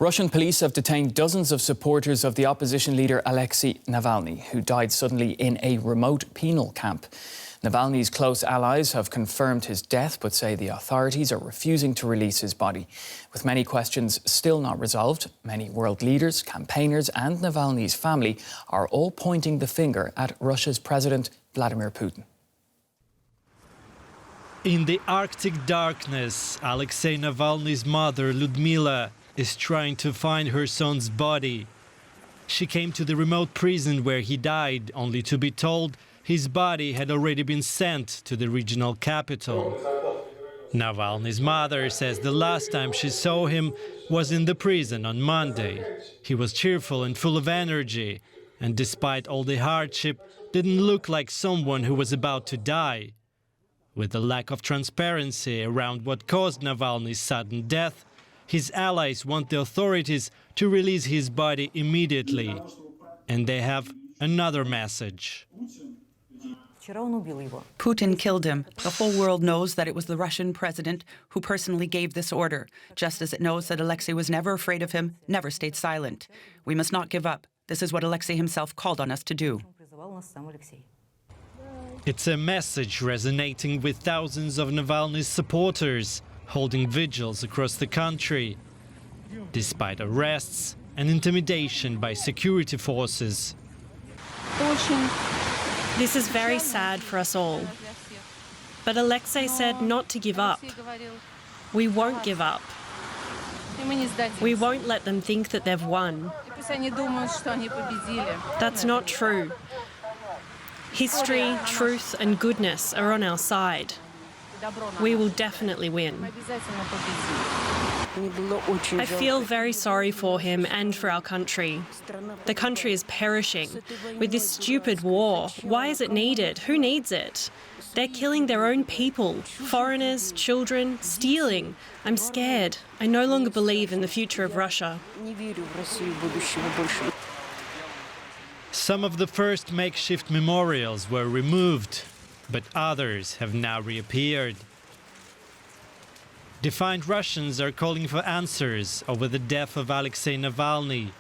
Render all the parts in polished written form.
Russian police have detained dozens of supporters of the opposition leader Alexei Navalny, who died suddenly in a remote penal camp. Navalny's close allies have confirmed his death, but say the authorities are refusing to release his body. With many questions still not resolved, many world leaders, campaigners and Navalny's family are all pointing the finger at Russia's President Vladimir Putin. In the Arctic darkness, Alexei Navalny's mother, Lyudmila, is trying to find her son's body. She came to the remote prison where he died, only to be told his body had already been sent to the regional capital. Navalny's mother says the last time she saw him was in the prison on Monday. He was cheerful and full of energy, and despite all the hardship, didn't look like someone who was about to die. With the lack of transparency around what caused Navalny's sudden death, his allies want the authorities to release his body immediately. And they have another message. Putin killed him. The whole world knows that it was the Russian president who personally gave this order, just as it knows that Alexei was never afraid of him, never stayed silent. We must not give up. This is what Alexei himself called on us to do. It's a message resonating with thousands of Navalny's supporters, holding vigils across the country, despite arrests and intimidation by security forces. This is very sad for us all. But Alexei said not to give up. We won't give up. We won't let them think that they've won. That's not true. History, truth and goodness are on our side. We will definitely win. I feel very sorry for him and for our country. The country is perishing with this stupid war. Why is it needed? Who needs it? They're killing their own people, foreigners, children, stealing. I'm scared. I no longer believe in the future of Russia. Some of the first makeshift memorials were removed, but others have now reappeared. Defiant Russians are calling for answers over the death of Alexei Navalny.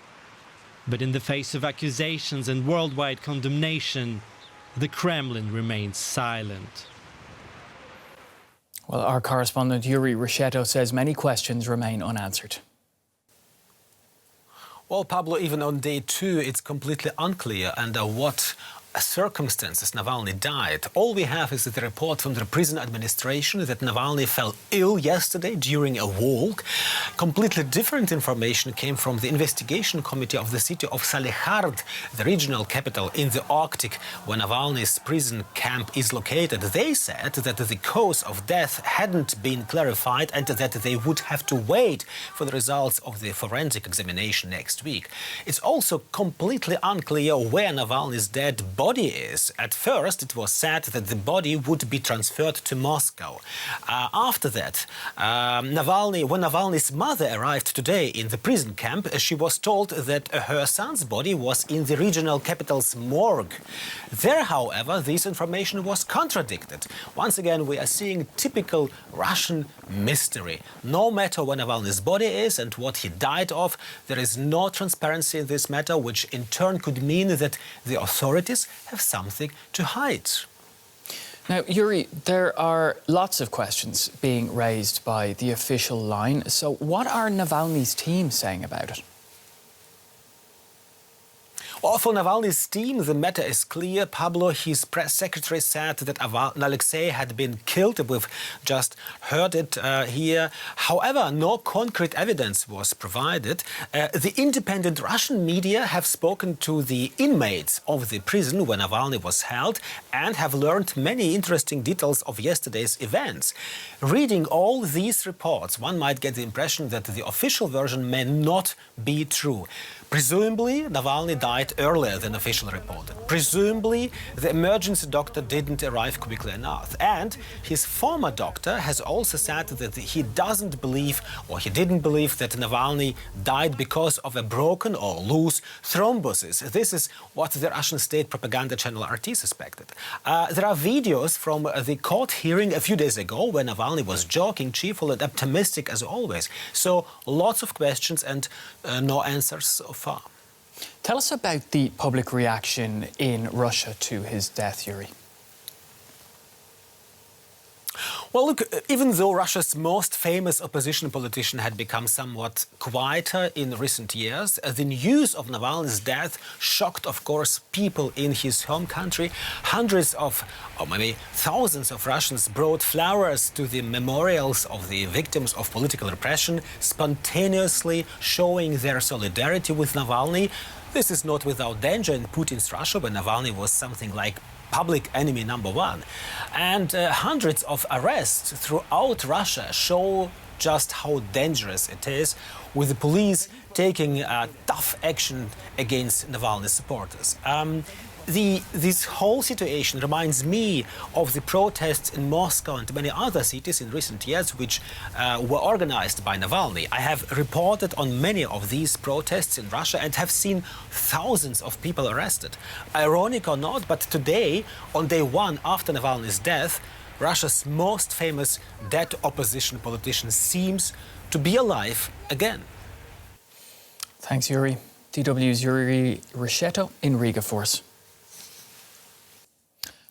But in the face of accusations and worldwide condemnation, the Kremlin remains silent. Well, our correspondent Juri Rescheto says many questions remain unanswered. Well, Pablo, even on day 2, it's completely unclear under what circumstances Navalny died. All we have is the report from the prison administration that Navalny fell ill yesterday during a walk. Completely different information came from the investigation committee of the city of Salihard, the regional capital in the Arctic, where Navalny's prison camp is located. They said that the cause of death hadn't been clarified and that they would have to wait for the results of the forensic examination next week. It's also completely unclear where Navalny's dead body is. At first, it was said that the body would be transferred to Moscow. After that, when Navalny's mother arrived today in the prison camp, she was told that her son's body was in the regional capital's morgue. There, however, this information was contradicted. Once again, we are seeing typical Russian mystery. No matter where Navalny's body is and what he died of, there is no transparency in this matter, which in turn could mean that the authorities have something to hide. Now, Juri, there are lots of questions being raised by the official line. So what are Navalny's team saying about it? Well, for Navalny's team, the matter is clear. Pablo, his press secretary, said that Alexei had been killed. We've just heard it here. However, no concrete evidence was provided. The independent Russian media have spoken to the inmates of the prison where Navalny was held and have learned many interesting details of yesterday's events. Reading all these reports, one might get the impression that the official version may not be true. Presumably, Navalny died earlier than officially reported. Presumably, the emergency doctor didn't arrive quickly enough. And his former doctor has also said that he doesn't believe, or he didn't believe, that Navalny died because of a broken or loose thrombosis. This is what the Russian state propaganda channel RT suspected. There are videos from the court hearing a few days ago when Navalny was joking, cheerful and optimistic as always. So lots of questions and no answers so far. Tell us about the public reaction in Russia to his death, Juri. Well, look, even though Russia's most famous opposition politician had become somewhat quieter in recent years, the news of Navalny's death shocked, of course, people in his home country. Hundreds of, or maybe thousands of Russians brought flowers to the memorials of the victims of political repression, spontaneously showing their solidarity with Navalny. This is not without danger in Putin's Russia, where Navalny was something like public enemy number one. And hundreds of arrests throughout Russia show just how dangerous it is, with the police taking tough action against Navalny's supporters. This whole situation reminds me of the protests in Moscow and many other cities in recent years, which were organized by Navalny. I have reported on many of these protests in Russia and have seen thousands of people arrested. Ironic or not, but today, on day one after Navalny's death, Russia's most famous dead opposition politician seems to be alive again. Thanks, Juri. DW's Juri Rescheto in Riga for us.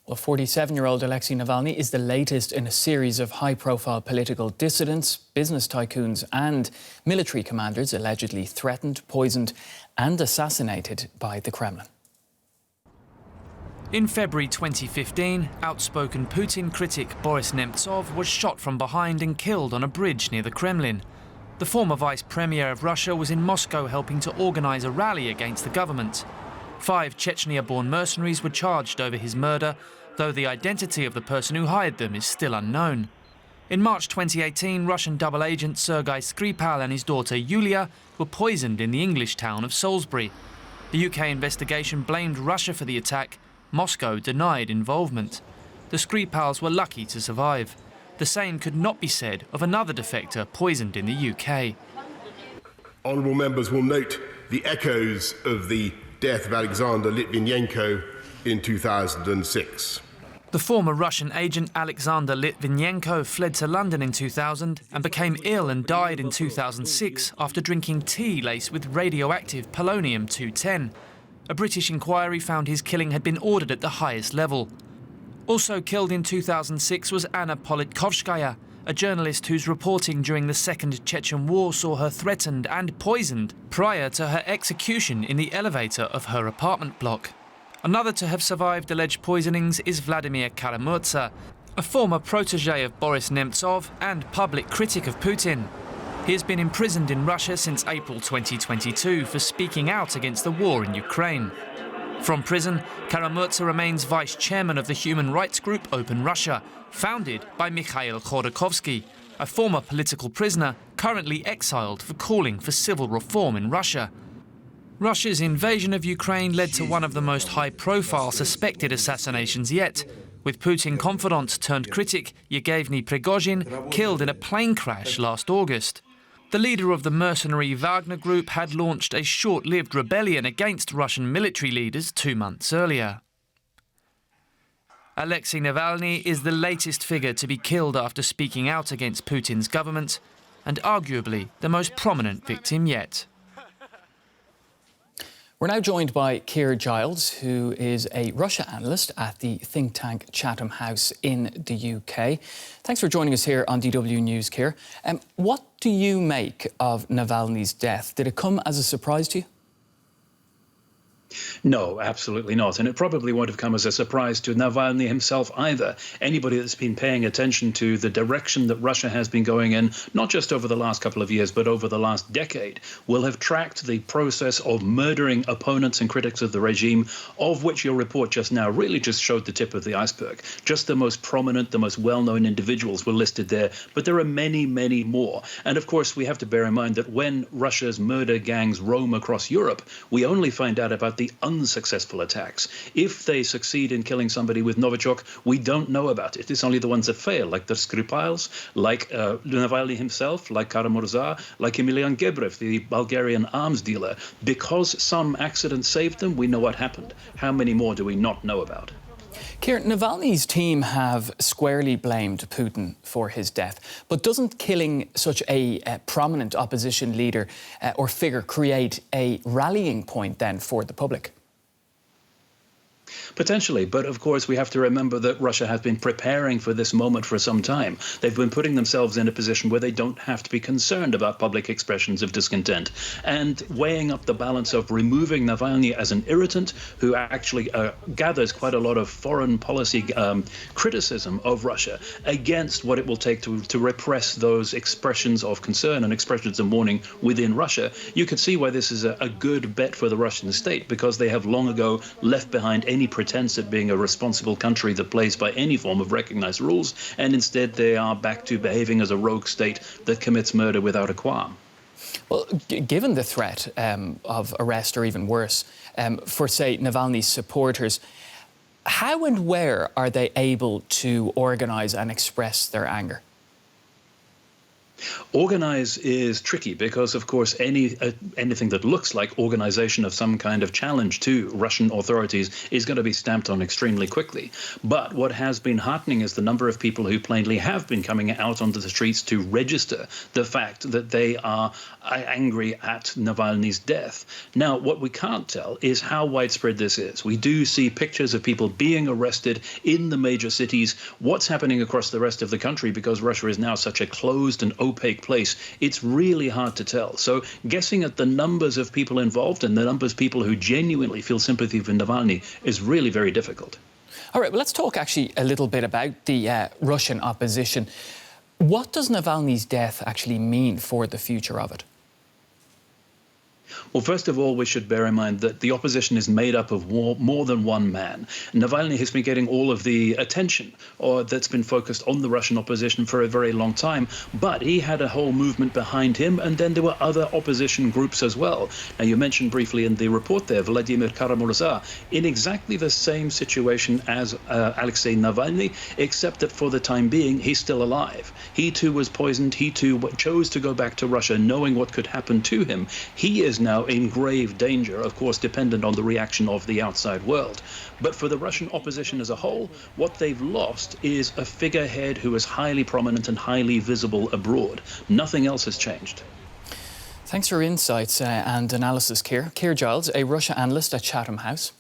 Well, 47-year-old Alexei Navalny is the latest in a series of high-profile political dissidents, business tycoons and military commanders allegedly threatened, poisoned and assassinated by the Kremlin. In February 2015, outspoken Putin critic Boris Nemtsov was shot from behind and killed on a bridge near the Kremlin. The former vice premier of Russia was in Moscow helping to organize a rally against the government. 5 Chechnya-born mercenaries were charged over his murder, though the identity of the person who hired them is still unknown. In March 2018, Russian double agent Sergei Skripal and his daughter Yulia were poisoned in the English town of Salisbury. The UK investigation blamed Russia for the attack. Moscow denied involvement. The Skripals were lucky to survive. The same could not be said of another defector poisoned in the UK. Honourable members will note the echoes of the death of Alexander Litvinenko in 2006. The former Russian agent Alexander Litvinenko fled to London in 2000 and became ill and died in 2006 after drinking tea laced with radioactive polonium-210. A British inquiry found his killing had been ordered at the highest level. Also killed in 2006 was Anna Politkovskaya, a journalist whose reporting during the Second Chechen War saw her threatened and poisoned prior to her execution in the elevator of her apartment block. Another to have survived alleged poisonings is Vladimir Putin, a former protege of Boris Nemtsov and public critic of Putin. He has been imprisoned in Russia since April 2022 for speaking out against the war in Ukraine. From prison, Putin remains vice chairman of the human rights group Open Russia, founded by Mikhail Khodorkovsky, a former political prisoner currently exiled for calling for civil reform in Russia. Russia's invasion of Ukraine led to one of the most high-profile suspected assassinations yet, with Putin confidant turned critic Yevgeny Prigozhin killed in a plane crash last August. The leader of the mercenary Wagner group had launched a short-lived rebellion against Russian military leaders 2 months earlier. Alexei Navalny is the latest figure to be killed after speaking out against Putin's government, and arguably the most prominent victim yet. We're now joined by Keir Giles, who is a Russia analyst at the think tank Chatham House in the UK. Thanks for joining us here on DW News, Keir. What do you make of Navalny's death? Did it come as a surprise to you? No, absolutely not. And it probably won't have come as a surprise to Navalny himself either. Anybody that's been paying attention to the direction that Russia has been going in, not just over the last couple of years, but over the last decade, will have tracked the process of murdering opponents and critics of the regime, of which your report just now really just showed the tip of the iceberg. Just the most prominent, the most well-known individuals were listed there, but there are many, many more. And of course, we have to bear in mind that when Russia's murder gangs roam across Europe, we only find out about the unsuccessful attacks. If they succeed in killing somebody with Novichok, we don't know about it. It's only the ones that fail, like the Skripals, like Navalny himself, like Kara-Murza, like Emilian Gebrev, the Bulgarian arms dealer. Because some accident saved them, we know what happened. How many more do we not know about? Keir, Navalny's team have squarely blamed Putin for his death, but doesn't killing such a prominent opposition leader or figure create a rallying point then for the public? Potentially, but of course we have to remember that Russia has been preparing for this moment for some time. They've been putting themselves in a position where they don't have to be concerned about public expressions of discontent, and weighing up the balance of removing Navalny as an irritant who actually gathers quite a lot of foreign policy criticism of Russia against what it will take to repress those expressions of concern and expressions of mourning within Russia. You could see why this is a good bet for the Russian state, because they have long ago left behind any pretense at being a responsible country that plays by any form of recognized rules, and instead they are back to behaving as a rogue state that commits murder without a qualm. Well, given the threat of arrest or even worse for, say, Navalny's supporters, how and where are they able to organise and express their anger? Organize is tricky because, of course, anything that looks like organization of some kind of challenge to Russian authorities is going to be stamped on extremely quickly. But what has been heartening is the number of people who plainly have been coming out onto the streets to register the fact that they are angry at Navalny's death. Now, what we can't tell is how widespread this is. We do see pictures of people being arrested in the major cities. What's happening across the rest of the country, because Russia is now such a closed and opaque place, it's really hard to tell. So guessing at the numbers of people involved and the numbers of people who genuinely feel sympathy for Navalny is really very difficult. All right, well, let's talk actually a little bit about the Russian opposition. What does Navalny's death actually mean for the future of it? Well, first of all, we should bear in mind that the opposition is made up of more than one man. Navalny has been getting all of the attention that's been focused on the Russian opposition for a very long time, but he had a whole movement behind him, and then there were other opposition groups as well. Now, you mentioned briefly in the report there, Vladimir Kara-Murza, in exactly the same situation as Alexei Navalny, except that for the time being, he's still alive. He too was poisoned. He too chose to go back to Russia knowing what could happen to him. He is now in grave danger, of course, dependent on the reaction of the outside world. But for the Russian opposition as a whole, what they've lost is a figurehead who is highly prominent and highly visible abroad. Nothing else has changed. Thanks for your insights and analysis, Keir. Keir Giles, a Russia analyst at Chatham House.